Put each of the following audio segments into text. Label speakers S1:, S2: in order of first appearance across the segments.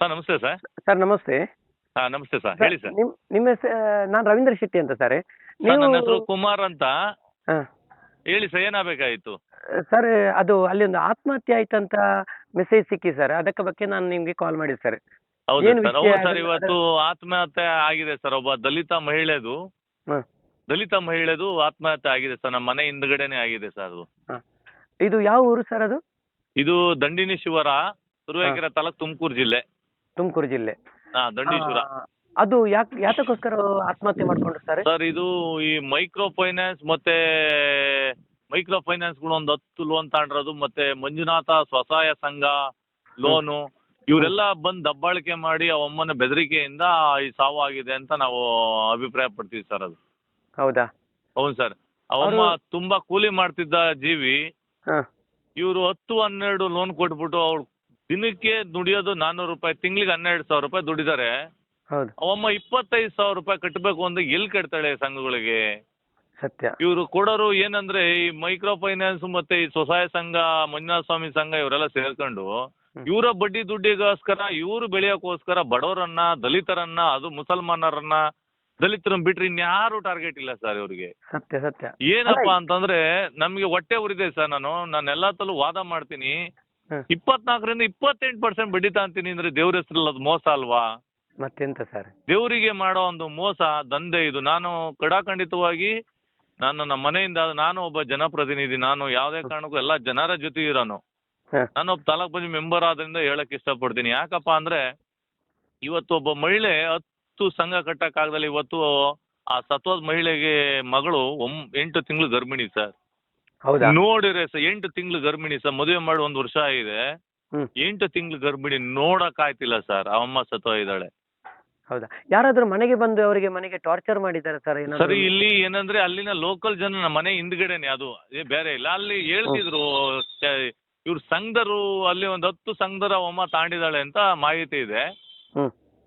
S1: Sir ನಮಸ್ತೆ sir.
S2: Sir ನಮಸ್ತೆ.
S1: ನಮಸ್ತೆ ಸರ್, ಹೇಳಿ ಸರ್.
S2: ನಿಮ್ಮ ಹೆಸರು ನಾನು ರವೀಂದ್ರ ಶೆಟ್ಟಿ ಅಂತ ಸರ್.
S1: ಸರ್ ನನ್ನ ಹೆಸರು ಕುಮಾರ್ ಅಂತ.
S2: ಹಾ.
S1: ಹೇಳಿ ಸರ್, ಏನಾಗಬೇಕಾಗಿತ್ತು?
S2: ಸರ್ ಅದು ಅಲ್ಲಿ ಒಂದು ಆತ್ಮಹತ್ಯೆ ಆಯ್ತಂತ ಮೆಸೇಜ್ ಸಿಕ್ಕಿ ಸರ್, ಅದಕ್ಕೆ ಬಗ್ಗೆ ನಾನು ನಿಮ್ಗೆ ಕಾಲ್ ಮಾಡಿದೆ ಸರ್.
S1: ಹೌದು
S2: ಏನು
S1: ಸರ್,
S2: ವಿಷಯ
S1: ಹೌದು ಸರ್.
S2: ಅದು-
S1: ಇವತ್ತು ಆತ್ಮಹತ್ಯೆ ಆಗಿದೆ ಸರ್. ಒಬ್ಬ ದಲಿತ ಮಹಿಳೆದು
S2: ಹಾ.
S1: ಆತ್ಮಹತ್ಯೆ ಆಗಿದೆ ಸರ್. ನಮ್ಮ ಮನೆ ಹಿಂದ್ಗಡೆನೆ ಆಗಿದೆ ಸರ್ ಅದು.
S2: ಹಾ. ಇದು ಯಾವ ಊರು ಸರ್ ಅದು?
S1: ಇದು ದಂಡಿನೀಶ್ವರ, ತುರುವೇಕೆರೆ ತಾಲೂಕು, ತುಮಕೂರು ಜಿಲ್ಲೆ.
S2: ತುಮಕೂರು ಜಿಲ್ಲೆ.
S1: ದಂಡೀಶ್ವರ.
S2: ಅದು ಯಾತಕ್ಕೋಸ್ಕರ ಆತ್ಮಹತ್ಯೆ ಮಾಡ್ಕೊಂಡ್ರು ಸರ್?
S1: ಸರ್ ಇದು ಈ ಮೈಕ್ರೋ ಫೈನಾನ್ಸ್ಗಳು ಒಂದು 10 ಲೋನ್ ತಗೊಂಡಿರೋದು, ಮತ್ತೆ ಮಂಜುನಾಥ ಸ್ವಸಹಾಯ ಸಂಘ ಲೋನು, ಇವರೆಲ್ಲ ಬಂದು ದಬ್ಬಾಳಿಕೆ ಮಾಡಿ ಅವಮ್ಮನ ಬೆದರಿಕೆಯಿಂದ ಈ ಸಾವು ಆಗಿದೆ ಅಂತ ನಾವು ಅಭಿಪ್ರಾಯ ಪಡ್ತೀವಿ ಸರ್. ಅದು
S2: ಹೌದಾ?
S1: ಹೌದು ಸರ್. ಅವಮ್ಮ ತುಂಬಾ ಕೂಲಿ ಮಾಡ್ತಿದ್ದ ಜೀವಿ.
S2: ಹಾ.
S1: ಇವರು 10-12 ಲೋನ್ ಕೊಟ್ಬಿಟ್ಟು ಅವ್ರು ದಿನಕ್ಕೆ ದುಡಿಯೋದು 400 ರೂಪಾಯಿ, ತಿಂಗಳಿಗೆ 12,000 ರೂಪಾಯಿ ದುಡಿದಾರೆ.
S2: ಹೌದು.
S1: ಅವಮ್ಮ 25,000 ರೂಪಾಯಿ ಕಟ್ಟಬೇಕು ಅಂದ್ರೆ ಎಲ್ಲಿ ಕಟ್ತಾಳೆ ಸಂಘಗಳಿಗೆ?
S2: ಸತ್ಯ.
S1: ಇವರು ಕೊಡೋರು ಏನಂದ್ರೆ ಈ ಮೈಕ್ರೋ ಫೈನಾನ್ಸ್ ಮತ್ತೆ ಈ ಸ್ವಸಹಾಯ ಸಂಘ, ಮಂಜುನಾಥ ಸ್ವಾಮಿ ಸಂಘ ಇವರೆಲ್ಲ ಸೇರ್ಕೊಂಡು ಇವರ ಬಡ್ಡಿ ದುಡ್ಡಿಗೋಸ್ಕರ, ಇವರು ಬೆಳೆಯೋಕ್ಕೋಸ್ಕರ ಬಡವರನ್ನ, ದಲಿತರನ್ನ, ಅದು ಮುಸಲ್ಮಾನರನ್ನ, ದಲಿತರನ್ನ ಬಿಟ್ರೆ ಇನ್ಯಾರು ಟಾರ್ಗೆಟ್ ಇಲ್ಲ ಸರ್ ಇವ್ರಿಗೆ.
S2: ಸತ್ಯ ಸತ್ಯ.
S1: ಏನಪ್ಪಾ ಅಂತಂದ್ರೆ ನಮ್ಗೆ ಹೊಟ್ಟೆ ಉರಿದೆ ಸರ್. ನಾನು ಎಲ್ಲಾ ತಲೂ ವಾದ ಮಾಡ್ತೀನಿ. 24% 28% ಬಡ್ಡಿ ತಾಂತೀನಿ ಅಂದ್ರೆ ದೇವ್ರ ಹೆಸರಲ್ಲಿ ಅದು ಮೋಸ ಅಲ್ವಾ?
S2: ಮತ್ತೆಂತ ಸರ್?
S1: ದೇವರಿಗೆ ಮಾಡೋ ಒಂದು ಮೋಸ, ದಂಧೆ ಇದು. ನಾನು ಕಡಾಖಂಡಿತವಾಗಿ ನಮ್ಮ ಮನೆಯಿಂದ, ನಾನು ಒಬ್ಬ ಜನಪ್ರತಿನಿಧಿ, ನಾನು ಯಾವುದೇ ಕಾರಣಕ್ಕೂ ಎಲ್ಲ ಜನರ ಜೊತೆ ಇರೋನು. ನಾನು ಒಬ್ಬ ತಾಲೂಕ್ ಪಂಚಾಯತ್ ಮೆಂಬರ್ ಆದ್ರಿಂದ ಹೇಳಕ್ ಇಷ್ಟಪಡ್ತೀನಿ. ಯಾಕಪ್ಪ ಅಂದ್ರೆ ಇವತ್ತು ಒಬ್ಬ ಮಹಿಳೆ 10 ಸಂಘ ಕಟ್ಟಕ್ಕಾಗದಲ್ಲಿ ಇವತ್ತು ಆ ಸತ್ವದ ಮಹಿಳೆಗೆ ಮಗಳು 8 ತಿಂಗಳು ಗರ್ಭಿಣಿ ಸರ್.
S2: ಹೌದಾ?
S1: ನೋಡಿದ್ರೆ ಸರ್ 8 ತಿಂಗಳು ಗರ್ಭಿಣಿ ಸರ್. ಮದುವೆ ಮಾಡಿ 1 ವರ್ಷ ಆಗಿದೆ. 8 ತಿಂಗಳು ಗರ್ಭಿಣಿ ನೋಡಕ್ ಆಯ್ತಿಲ್ಲ ಸರ್. ಅವಮ್ಮ ಸತ್ವ ಇದ್ದಾಳೆ.
S2: ಹೌದಾ? ಯಾರಾದ್ರೂ ಮನೆಗೆ ಬಂದು ಅವರಿಗೆ ಮನೆಗೆ ಟಾರ್ಚರ್ ಮಾಡಿದ್ದಾರೆ ಸರ್?
S1: ಸರಿ, ಇಲ್ಲಿ ಏನಂದ್ರೆ ಅಲ್ಲಿನ ಲೋಕಲ್ ಜನ, ನಮ್ಮ ಮನೆ ಹಿಂದ್ಗಡೆನೆ, ಅದು ಬೇರೆ ಇಲ್ಲ. ಅಲ್ಲಿ ಹೇಳ್ತಿದ್ರು ಇವ್ರ ಸಂಘದರು, ಅಲ್ಲಿ ಒಂದು 10 ಸಂಘದರ ಅವಮ್ಮ ತಾಂಡಿದಾಳೆ ಅಂತ ಮಾಹಿತಿ ಇದೆ.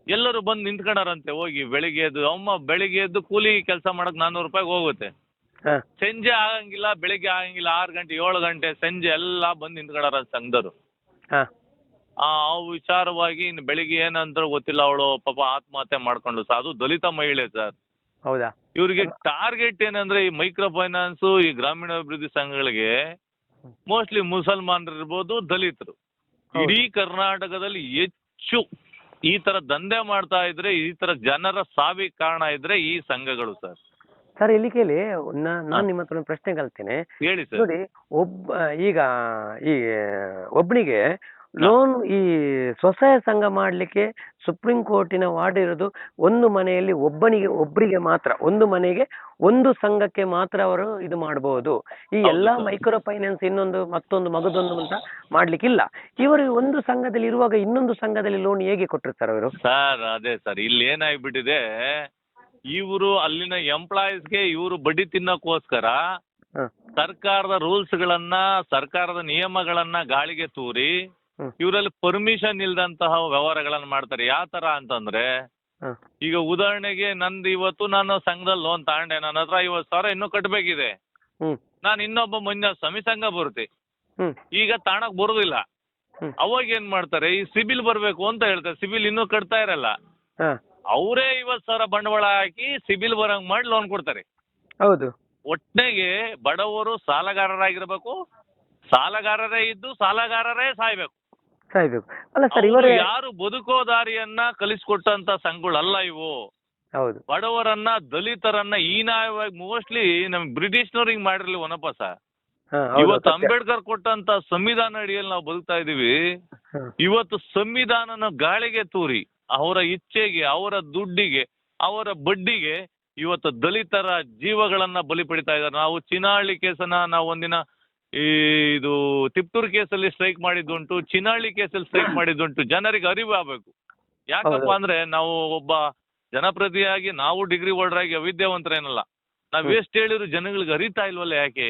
S1: ಎಲ್ಲರೂ ಬಂದು ನಿಂತ್ಕೊಂಡಾರಂತೆ. ಹೋಗಿ ಬೆಳಿಗ್ಗೆ ಎದ್ದು, ಅವಮ್ಮ ಬೆಳಿಗ್ಗೆ ಎದ್ದು ಕೂಲಿ ಕೆಲಸ ಮಾಡಕ್ 400 ರೂಪಾಯಿಗೆ ಹೋಗುತ್ತೆ. ಸಂಜೆ ಆಗಂಗಿಲ್ಲ, ಬೆಳಿಗ್ಗೆ ಆಗಂಗಿಲ್ಲ, 6 ಗಂಟೆ 7 ಗಂಟೆ ಸಂಜೆ ಎಲ್ಲ ಬಂದು ನಿಂತ್ಕೊಂಡಾರ ಸಂಘದರು. ಅವು ವಿಚಾರವಾಗಿ ಇನ್ನು ಬೆಳಿಗ್ಗೆ ಏನಂತ ಗೊತ್ತಿಲ್ಲ, ಅವಳು ಪಾಪ ಆತ್ಮಹತ್ಯೆ ಮಾಡ್ಕೊಂಡು ಸರ್. ಅದು ದಲಿತ ಮಹಿಳೆ ಸರ್.
S2: ಹೌದಾ?
S1: ಇವ್ರಿಗೆ ಟಾರ್ಗೆಟ್ ಏನಂದ್ರೆ ಈ ಮೈಕ್ರೋ ಫೈನಾನ್ಸ್, ಈ ಗ್ರಾಮೀಣಾಭಿವೃದ್ಧಿ ಸಂಘಗಳಿಗೆ ಮೋಸ್ಟ್ಲಿ ಮುಸಲ್ಮಾನರು ಇರ್ಬೋದು, ದಲಿತರು. ಇಡೀ ಕರ್ನಾಟಕದಲ್ಲಿ ಹೆಚ್ಚು ಈ ತರ ದಂಧೆ ಮಾಡ್ತಾ ಇದ್ರೆ, ಈ ತರ ಜನರ ಸಾವಿಗೆ ಕಾರಣ ಇದ್ರೆ ಈ ಸಂಘಗಳು ಸರ್.
S2: ಸರ್ ಇಲ್ಲಿ ಕೇಳಿ, ನಾನು ನಿಮ್ಮ ಹತ್ರ ಒಂದು ಪ್ರಶ್ನೆ ಕೇಳ್ತೇನೆ.
S1: ಹೇಳಿ ಸರ್.
S2: ನೋಡಿ, ಈಗ ಈ ಒಬ್ಬನಿಗೆ ಲೋನ್, ಈ ಸ್ವಸಹಾಯ ಸಂಘ ಮಾಡ್ಲಿಕ್ಕೆ ಸುಪ್ರೀಂ ಕೋರ್ಟಿನ ವಾರ್ಡ್ ಇರೋದು, ಒಂದು ಮನೆಯಲ್ಲಿ ಒಬ್ಬರಿಗೆ ಮಾತ್ರ, ಒಂದು ಮನೆಗೆ ಒಂದು ಸಂಘಕ್ಕೆ ಮಾತ್ರ ಅವರು ಇದು ಮಾಡಬಹುದು. ಈ ಎಲ್ಲಾ ಮೈಕ್ರೋ ಫೈನಾನ್ಸ್ ಮತ್ತೊಂದು ಮಗದೊಂದು ಅಂತ ಮಾಡ್ಲಿಕ್ಕಿಲ್ಲ. ಇವರು ಒಂದು ಸಂಘದಲ್ಲಿ ಇರುವಾಗ ಇನ್ನೊಂದು ಸಂಘದಲ್ಲಿ ಲೋನ್ ಹೇಗೆ ಕೊಟ್ಟರು ಸರ್ ಅವರು?
S1: ಸರ್ ಅದೇ ಸರ್, ಇಲ್ಲಿ ಏನಾಗ್ಬಿಟ್ಟಿದೆ, ಇವರು ಅಲ್ಲಿನ ಎಂಪ್ಲಾಯೀಸ್ಗೆ ಇವರು ಬಡ್ಡಿ ತಿನ್ನೋಕ್ಕೋಸ್ಕರ ಸರ್ಕಾರದ ರೂಲ್ಸ್ ಗಳನ್ನ, ಸರ್ಕಾರದ ನಿಯಮಗಳನ್ನ ಗಾಳಿಗೆ ತೂರಿ ಇವರಲ್ಲಿ ಪರ್ಮಿಷನ್ ಇಲ್ದಂತಹ ವ್ಯವಹಾರಗಳನ್ನ ಮಾಡ್ತಾರೆ. ಯಾವ ತರ ಅಂತಂದ್ರೆ, ಈಗ ಉದಾಹರಣೆಗೆ ನಂದು ಇವತ್ತು ನಾನು ಸಂಘದಲ್ಲಿ ಲೋನ್ ತಗೊಂಡೆ, ನನ್ನ ಹತ್ರ 50,000 ಇನ್ನೂ ಕಟ್ಟಬೇಕಿದೆ. ನಾನು ಇನ್ನೊಬ್ಬ ಮಂಜುನಾಥ ಸ್ವಾಮಿ ಸಂಘ ಬರುತ್ತೆ, ಈಗ ತಾಣಕ್ ಬರೋದಿಲ್ಲ. ಅವಾಗ ಏನ್ ಮಾಡ್ತಾರೆ, ಈ ಸಿಬಿಲ್ ಬರ್ಬೇಕು ಅಂತ ಹೇಳ್ತಾರೆ. ಸಿಬಿಲ್ ಇನ್ನೂ ಕಟ್ತಾ ಇರಲ್ಲ, ಅವರೇ 50,000 ಬಂಡವಾಳ ಹಾಕಿ ಸಿಬಿಲ್ ಬರಂಗ್ ಮಾಡಿ ಲೋನ್ ಕೊಡ್ತಾರೆ.
S2: ಹೌದು.
S1: ಒಟ್ನೆಗೆ ಬಡವರು ಸಾಲಗಾರರಾಗಿರ್ಬೇಕು, ಸಾಲಗಾರರೇ ಇದ್ದು ಸಾಲಗಾರರೇ ಸಾಯ್ಬೇಕು.
S2: ಅಲ್ಲ ಸರ್, ಇವರು
S1: ಯಾರು ಬದುಕೋ ದಾರಿಯನ್ನ ಕಲಿಸ್ಕೊಟ್ಟಂತ ಸಂಘಗಳಲ್ಲ ಇವು.
S2: ಹೌದು.
S1: ಬಡವರನ್ನ, ದಲಿತರನ್ನ ಹೀನಾಯವಾಗಿ ಮೋಸ್ಟ್ಲಿ ನಮ್ ಬ್ರಿಟಿಷ್ನವ್ರಿಗೆ ಮಾಡಿರ್ಲಿ ಒನಪ್ಪ ಸರ್. ಇವತ್ತು ಅಂಬೇಡ್ಕರ್ ಕೊಟ್ಟಂತ ಸಂವಿಧಾನ ಅಡಿಯಲ್ಲಿ ನಾವು ಬದುಕ್ತಾ ಇದೀವಿ. ಇವತ್ತು ಸಂವಿಧಾನನ ಗಾಳಿಗೆ ತೂರಿ ಅವರ ಇಚ್ಛೆಗೆ, ಅವರ ದುಡ್ಡಿಗೆ, ಅವರ ಬಡ್ಡಿಗೆ ಇವತ್ತು ದಲಿತರ ಜೀವಗಳನ್ನ ಬಲಿ ಪಡಿತಾ ಇದ್ದಾರೆ. ನಾವು ಚಿನಾಹಳ್ಳಿ ಕೇಸನ್ನ ನಾವು ಒಂದಿನ ಇದು ತಿಪ್ಟೂರು ಕೇಸಲ್ಲಿ ಸ್ಟ್ರೈಕ್ ಮಾಡಿದ್ದುಂಟು, ಚಿನಾಹಳ್ಳಿ ಕೇಸಲ್ಲಿ ಸ್ಟ್ರೈಕ್ ಮಾಡಿದ್ದುಂಟು. ಜನರಿಗೆ ಅರಿವು ಆಗ್ಬೇಕು. ಯಾಕಪ್ಪ ಅಂದ್ರೆ ನಾವು ಒಬ್ಬ ಜನಪ್ರತಿಯಾಗಿ, ನಾವು ಡಿಗ್ರಿ ಹೋಲ್ಡರ್ ಆಗಿ ಅವಿದ್ಯಾವಂತರೇನಲ್ಲ. ನಾವ್ ಎಷ್ಟು ಹೇಳಿದ್ರು ಜನಗಳಿಗೆ ಅರಿತಾ ಇಲ್ವಲ್ಲ ಯಾಕೆ?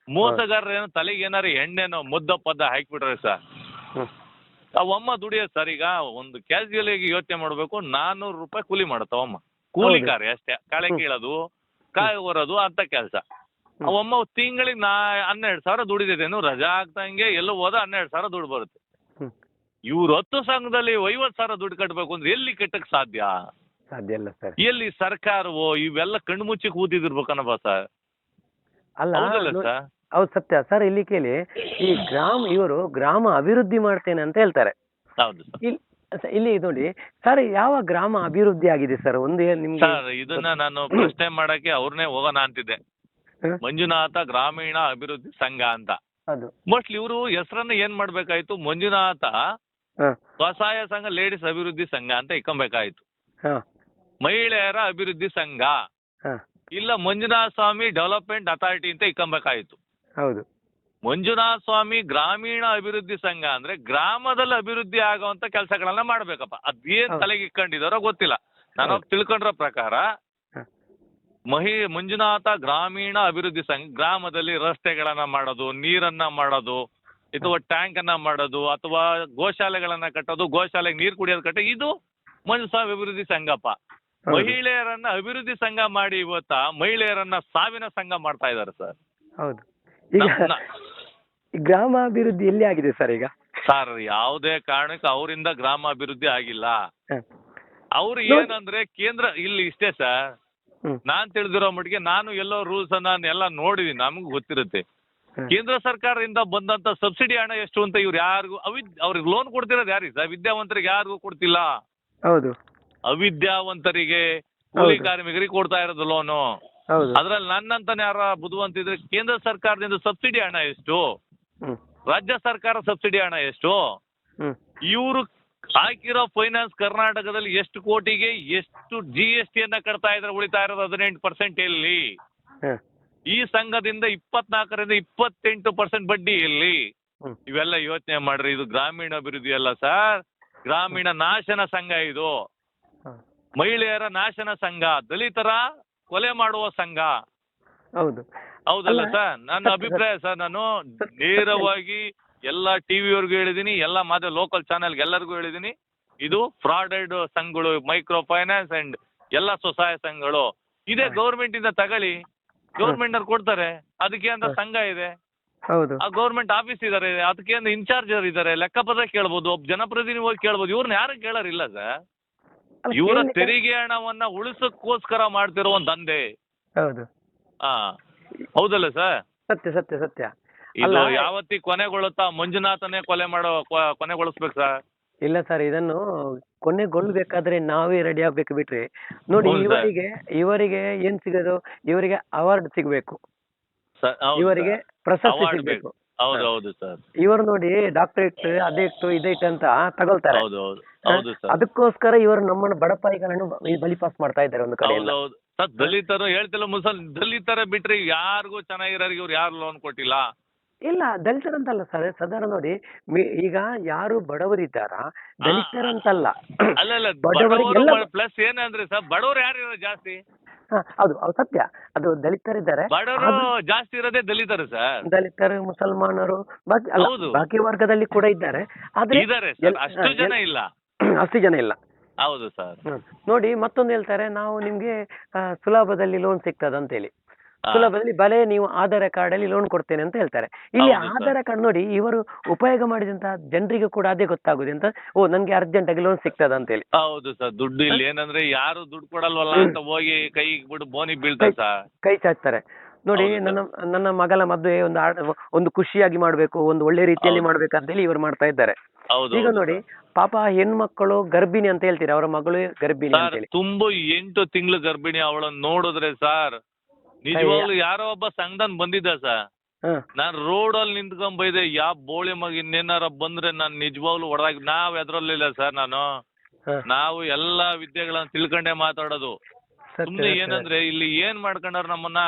S1: ಮೋಸಗಾರರೇನೋ ತಲೆಗೆ ಏನಾರು ಎಣ್ಣೆನೋ ಮುದ್ದ ಪದ್ದ ಹಾಕ್ಬಿಟ್ರೆ ಸರ್, ಅವಮ್ಮ ದುಡಿಯೋದು ಸರ್. ಈಗ ಒಂದು ಕ್ಯಾಶುಯಲ್ ಆಗಿ ಯೋಚನೆ ಮಾಡ್ಬೇಕು, 400 ರೂಪಾಯಿ ಕೂಲಿ ಮಾಡತ್ತವಮ್ಮ, ಕೂಲಿಕಾರೆ ಅಷ್ಟೇ. ಕಳೆ ಕೀಳೋದು, ಕಾಯಿ ಹೊರೋದು ಅಂತ ಕೆಲಸ. ಅವಮ್ಮ ತಿಂಗಳಿಗೆ 12,000 ದುಡಿದಿದ್ದೇನು, ರಜಾ ಆಗ್ತಂಗೆ ಎಲ್ಲೋ ಹೋದ 12,000 ದುಡ್ಡು ಬರುತ್ತೆ. ಇವ್ರು 10 ಸಂಘದಲ್ಲಿ 50,000 ದುಡ್ಡು ಕಟ್ಟಬೇಕು ಅಂದ್ರೆ ಎಲ್ಲಿ ಕಟ್ಟಕ್ ಸಾಧ್ಯ
S2: ಇಲ್ಲ ಸರ್.
S1: ಎಲ್ಲಿ ಸರ್ಕಾರವೋ ಇವೆಲ್ಲ ಕಣ್ಣು ಮುಚ್ಚಿ ಕೂತಿದಿರ್ಬೇಕನ್ನಪ್ಪ ಸರ್.
S2: ಅಲ್ಲ
S1: ಹೌದಲ್ಲ ಸರ್?
S2: ಹೌದು ಸತ್ಯ ಸರ್. ಇಲ್ಲಿ ಕೇಳಿ, ಈ ಇವರು ಗ್ರಾಮ ಅಭಿವೃದ್ಧಿ ಮಾಡ್ತೇನೆ ಅಂತ ಹೇಳ್ತಾರೆ.
S1: ಹೌದು ಸರ್.
S2: ಇಲ್ಲಿ ನೋಡಿ ಸರ್, ಯಾವ ಗ್ರಾಮ ಅಭಿವೃದ್ಧಿ ಆಗಿದೆ ಸರ್? ಒಂದು ನಿಮ್ಗೆ
S1: ಸರ್ ಇದನ್ನ ನಾನು ಪ್ರಶ್ನೆ ಮಾಡಕ್ಕೆ ಅವ್ರನ್ನೇ ಹೋಗೋಣ ಅಂತಿದ್ದೆ. ಮಂಜುನಾಥ ಗ್ರಾಮೀಣ ಅಭಿವೃದ್ಧಿ ಸಂಘ ಅಂತ.
S2: ಅದು
S1: ಮೋಸ್ಟ್ಲಿ ಇವರು ಹೆಸರನ್ನ ಏನ್ ಮಾಡ್ಬೇಕಾಯ್ತು, ಮಂಜುನಾಥ ಸ್ವಸಹಾಯ ಸಂಘ ಲೇಡೀಸ್ ಅಭಿವೃದ್ಧಿ ಸಂಘ ಅಂತ ಇಕ್ಕೊಬೇಕಾಯ್ತು. ಮಹಿಳೆಯರ ಅಭಿವೃದ್ಧಿ ಸಂಘ ಇಲ್ಲ ಮಂಜುನಾಥ ಸ್ವಾಮಿ ಡೆವಲಪ್ಮೆಂಟ್ ಅಥಾರಿಟಿ ಅಂತ ಇಕ್ಕೊಬೇಕಾಯ್ತು.
S2: ಹೌದು.
S1: ಮಂಜುನಾಥ ಸ್ವಾಮಿ ಗ್ರಾಮೀಣ ಅಭಿವೃದ್ಧಿ ಸಂಘ ಅಂದ್ರೆ ಗ್ರಾಮದಲ್ಲಿ ಅಭಿವೃದ್ಧಿ ಆಗುವಂತ ಕೆಲಸಗಳನ್ನ ಮಾಡ್ಬೇಕಪ್ಪ. ಅದೇನ್ ತಲೆಗೆ ಇಟ್ಕೊಂಡಿದಾರೋ ಗೊತ್ತಿಲ್ಲ. ನಾನು ತಿಳ್ಕೊಂಡ್ರ ಪ್ರಕಾರ ಮಂಜುನಾಥ ಗ್ರಾಮೀಣ ಅಭಿವೃದ್ಧಿ ಸಂಘ ಗ್ರಾಮದಲ್ಲಿ ರಸ್ತೆಗಳನ್ನ ಮಾಡೋದು, ನೀರನ್ನ ಮಾಡೋದು, ಅಥವಾ ಟ್ಯಾಂಕ್ ಅನ್ನ ಮಾಡೋದು, ಅಥವಾ ಗೋಶಾಲೆಗಳನ್ನ ಕಟ್ಟೋದು, ಗೋಶಾಲೆಗೆ ನೀರು ಕುಡಿಯೋದು ಕಟ್ಟ, ಇದು ಮಂಜುನಾಥ ಅಭಿವೃದ್ಧಿ ಸಂಘಪ್ಪ. ಮಹಿಳೆಯರನ್ನ ಅಭಿವೃದ್ಧಿ ಸಂಘ ಮಾಡಿ ಇವತ್ತ ಮಹಿಳೆಯರನ್ನ ಸಾವಿನ ಸಂಘ ಮಾಡ್ತಾ ಇದಾರೆ ಸರ್.
S2: ಹೌದು. ಈಗ ಗ್ರಾಮ ಅಭಿವೃದ್ಧಿ ಎಲ್ಲಿ ಆಗಿದೆ ಸರ್ ಈಗ?
S1: ಸರ್ ಯಾವುದೇ ಕಾರಣಕ್ಕೆ ಅವರಿಂದ ಗ್ರಾಮ ಅಭಿವೃದ್ಧಿ ಆಗಿಲ್ಲ. ಅವ್ರು ಏನಂದ್ರೆ ಕೇಂದ್ರ ಇಲ್ಲಿ ಇಷ್ಟೇ ಸರ್. ನಾನ್ ತಿಳಿದಿರೋ ಮಟ್ಟಿಗೆ ನಾನು ಎಲ್ಲೋ ರೂಲ್ಸ್ ಅನ್ನ ಎಲ್ಲ ನೋಡಿದೀನಿ, ನಮಗೂ ಗೊತ್ತಿರುತ್ತೆ. ಕೇಂದ್ರ ಸರ್ಕಾರದಿಂದ ಬಂದಂತ ಸಬ್ಸಿಡಿ ಹಣ ಎಷ್ಟು ಅಂತ ಇವ್ರು ಯಾರಿಗೂ ಅವ್ರಿಗೆ ಲೋನ್ ಕೊಡ್ತಿರೋದು ಯಾರಿಗೆ ಸರ್? ವಿದ್ಯಾವಂತರಿಗೆ ಯಾರಿಗೂ ಕೊಡ್ತಿಲ್ಲ.
S2: ಹೌದು.
S1: ಅವಿದ್ಯಾವಂತರಿಗೆ, ಕೂಲಿ ಕಾರ್ಮಿಕರಿಗೆ ಕೊಡ್ತಾ ಇರೋದು ಲೋನು. ಅದ್ರಲ್ಲಿ ನನ್ನಂತಾನೆ ಯಾರ ಬುದ್ಧಿವಂತಿದ್ರೆ ಕೇಂದ್ರ ಸರ್ಕಾರದಿಂದ ಸಬ್ಸಿಡಿ ಹಣ ಎಷ್ಟು, ರಾಜ್ಯ ಸರ್ಕಾರ ಸಬ್ಸಿಡಿ ಹಣ ಎಷ್ಟು, ಇವರು ಹಾಕಿರೋ ಫೈನಾನ್ಸ್ ಕರ್ನಾಟಕದಲ್ಲಿ ಎಷ್ಟು ಕೋಟಿಗೆ ಎಷ್ಟು GST ಅನ್ನ ಕಟ್ತಾ ಇದ್ರೆ ಉಳಿತಾ ಇರೋದು 18% ಎಲ್ಲಿ? ಈ ಸಂಘದಿಂದ 24ರಿಂದ 28% ಬಡ್ಡಿ ಎಲ್ಲಿ? ಇವೆಲ್ಲ ಯೋಚನೆ ಮಾಡ್ರಿ. ಇದು ಗ್ರಾಮೀಣ ಅಭಿವೃದ್ಧಿ ಅಲ್ಲ ಸರ್, ಗ್ರಾಮೀಣ ನಾಶನ ಸಂಘ ಇದು. ಮಹಿಳೆಯರ ನಾಶನ ಸಂಘ, ದಲಿತರ ಕೊಲೆ ಮಾಡುವ ಸಂಘ.
S2: ಹೌದು.
S1: ಹೌದಲ್ಲ ಸರ್? ನನ್ನ ಅಭಿಪ್ರಾಯ ಸರ್, ನಾನು ನೇರವಾಗಿ ಎಲ್ಲ ಟಿವಿಯವ್ರಿಗೂ ಹೇಳಿದೀನಿ, ಎಲ್ಲ ಮಾಧ್ಯಮ ಲೋಕಲ್ ಚಾನೆಲ್ಗೆ ಎಲ್ಲರಿಗೂ ಹೇಳಿದೀನಿ, ಇದು ಫ್ರಾಡೆಡ್ ಸಂಘಗಳು, ಮೈಕ್ರೋ ಫೈನಾನ್ಸ್ ಅಂಡ್ ಎಲ್ಲ ಸ್ವಸಹಾಯ ಸಂಘಗಳು. ಇದೇ ಗೌರ್ಮೆಂಟ್ ಇಂದ ತಗೊಳ್ಳಿ, ಗೌರ್ಮೆಂಟ್ ಅವ್ರು ಕೊಡ್ತಾರೆ. ಅದಕ್ಕೆ ಅಂತ ಸಂಘ ಇದೆ, ಆ ಗೌರ್ಮೆಂಟ್ ಆಫೀಸ್ ಇದಾರೆ, ಅದಕ್ಕೆ ಅಂತ ಇನ್ಚಾರ್ಜರ್ ಇದಾರೆ, ಲೆಕ್ಕಪತ್ರ ಕೇಳ್ಬೋದು, ಒಬ್ಬ ಜನಪ್ರತಿನಿಧಿ ಹೋಗಿ ಕೇಳ್ಬೋದು. ಇವ್ರನ್ನ ಯಾರು ಕೇಳೋರಿಲ್ಲ ಸರ್. ಇವರ ತೆರಿಗೆ ಹಣವನ್ನ ಉಳಿಸೋಕ್ಕೋಸ್ಕರ ಮಾಡ್ತಿರೋ ಒಂದು ದಂಧೆ. ಹೌದಲ್ಲ ಸರ್?
S2: ಸತ್ಯ ಸತ್ಯ ಸತ್ಯ.
S1: ಇದು ಯಾವತ್ತಿಗೆ ಕೊನೆಗೊಳ್ಳುತ್ತಾ? ಮಂಜುನಾಥನೇ ಕೊನೆಗೊಳಿಸ್ಬೇಕು ಸರ್. ಇಲ್ಲ
S2: ಸರ್, ಇದನ್ನು ಕೊನೆಗೊಳ್ಳಬೇಕಾದ್ರೆ ನಾವೇ ರೆಡಿ ಆಗ್ಬೇಕು ಬಿಟ್ರಿ. ನೋಡಿ, ಇವರಿಗೆ ಏನ್ ಸಿಗೋದು? ಇವರಿಗೆ ಅವಾರ್ಡ್ ಸಿಗ್ಬೇಕು, ಇವರಿಗೆ ಪ್ರಶಸ್ತಿ ಸಿಗ್ಬೇಕು.
S1: ಹೌದೌದು ಸರ್.
S2: ಇವರು ನೋಡಿ ಡಾಕ್ಟರೇಟ್ ಅದೇಟ್ ಇದೈಟ್ ಅಂತ ತಗೊಳ್ತಾರೆ. ಅದಕ್ಕೋಸ್ಕರ ಇವರು ನಮ್ಮನ್ನು ಬಡಪಾಯಿಗಳನ್ನು ಬಲಿಪಾಸ್ ಮಾಡ್ತಾ ಇದ್ದಾರೆ ಒಂದು ಕಡೆ.
S1: ದಲಿತರು ಹೇಳ್ತಿಲ್ಲ, ದಲಿತರ ಬಿಟ್ರೆ ಯಾರಿಗೂ ಚೆನ್ನಾಗಿರೋರಿಗೆ ಇವ್ರು ಯಾರು ಲೋನ್ ಕೊಟ್ಟಿಲ್ಲ.
S2: ಇಲ್ಲ, ದಲಿತರಂತಲ್ಲ ಸರ್, ಸಾಧಾರಣ ನೋಡಿ, ಈಗ ಯಾರು ಬಡವರಿದ್ದಾರ ದಲಿತರಂತಲ್ಲ.
S1: ಪ್ಲಸ್ ಏನಂದ್ರೆ ಸರ್, ಬಡವರು ಯಾರು ಜಾಸ್ತಿ?
S2: ಹೌದು, ಸತ್ಯ. ಅದು ದಲಿತರಿದ್ದಾರೆ,
S1: ಬಡವರು ಜಾಸ್ತಿ ಇರೋದೇ ದಲಿತರು ಸರ್.
S2: ದಲಿತರು, ಮುಸಲ್ಮಾನರು, ಬಾಕಿ ವರ್ಗದಲ್ಲಿ ಕೂಡ ಇದ್ದಾರೆ. ಆದ್ರೆ
S1: ಅಷ್ಟು ಜನ ಇಲ್ಲ.
S2: ಅಷ್ಟು ಜನ ಇಲ್ಲ.
S1: ಹೌದು ಸರ್.
S2: ನೋಡಿ, ಮತ್ತೊಂದು ಹೇಳ್ತಾರೆ, ನಾವು ನಿಮ್ಗೆ ಸುಲಭದಲ್ಲಿ ಲೋನ್ ಸಿಗ್ತದ ಅಂತ ಹೇಳಿ. ಸುಲಭದಲ್ಲಿ ಬಲೆ ನೀವು ಆಧಾರ್ ಕಾರ್ಡ್ ಅಲ್ಲಿ ಲೋನ್ ಕೊಡ್ತೇನೆ ಅಂತ ಹೇಳ್ತಾರೆ. ಇಲ್ಲಿ ಆಧಾರ್ ಕಾರ್ಡ್ ನೋಡಿ, ಇವರು ಉಪಯೋಗ ಮಾಡಿದಂತ ಜನರಿಗೆ ಕೂಡ ಅದೇ ಗೊತ್ತಾಗುದು ಅಂತ, ನನ್ಗೆ ಅರ್ಜೆಂಟ್ ಆಗಿ ಲೋನ್ ಸಿಗ್ತದ ಅಂತ ಹೇಳಿ.
S1: ಹೌದು ಸರ್. ದುಡ್ಡು ಇಲ್ಲಿ ಏನಂದ್ರೆ ಯಾರು ದುಡ್ಡು ಕೊಡಲ್ವಲ್ಲ ಅಂತ ಹೋಗಿ ಕೈ ಬಿಡು ಬೋನಿ ಬೀಳ್ತಾರೆ ಸರ್, ಕೈ
S2: ಚಾಚ್ತಾರೆ. ನೋಡಿ, ನನ್ನ ಮಗಳ ಮದುವೆ ಒಂದು ಖುಷಿಯಾಗಿ ಮಾಡ್ಬೇಕು, ಒಂದು ಒಳ್ಳೆ ರೀತಿಯಲ್ಲಿ ಮಾಡ್ಬೇಕಂತ ಹೇಳಿ ಇವರು ಮಾಡ್ತಾ ಇದ್ದಾರೆ. ಈಗ ನೋಡಿ, ಪಾಪ ಹೆಣ್ಮಕ್ಕಳು ಗರ್ಭಿಣಿ ಅಂತ ಹೇಳ್ತೀರಿ, ಅವರ ಮಗಳು ಗರ್ಭಿಣಿ ಅಂತ ಹೇಳಿ,
S1: ತುಂಬಾ 8 ತಿಂಗಳು ಗರ್ಭಿಣಿ. ಅವಳನ್ನ ನೋಡಿದ್ರೆ ಸರ್, ನಿಜವಾಗ್ಲು ಯಾರೋ ಒಬ್ಬ ಸಂಘದನ್ ಬಂದಿದ್ದ ಸರ್, ನಾನ್ ರೋಡಲ್ಲಿ ನಿಂತ್ಕೊಂಡ್ ಬೈದೆ, ಯಾವ ಬೋಳಿ ಮಗ ಇನ್ನೇನಾರ ಬಂದ್ರೆ ನಾನ್ ನಿಜವಾಗ್ಲು ಹೊಡೆದಾಗಿ. ನಾವ್ ಎದ್ರಲ್ಲಿಲ್ಲ ಸರ್, ನಾವು ಎಲ್ಲಾ ವಿದ್ಯೆಗಳನ್ನ ತಿಳ್ಕೊಂಡೇ ಮಾತಾಡೋದು. ಸುಮ್ನೆ ಏನಂದ್ರೆ ಇಲ್ಲಿ ಏನ್ ಮಾಡ್ಕೊಂಡಾರ ನಮ್ಮನ್ನ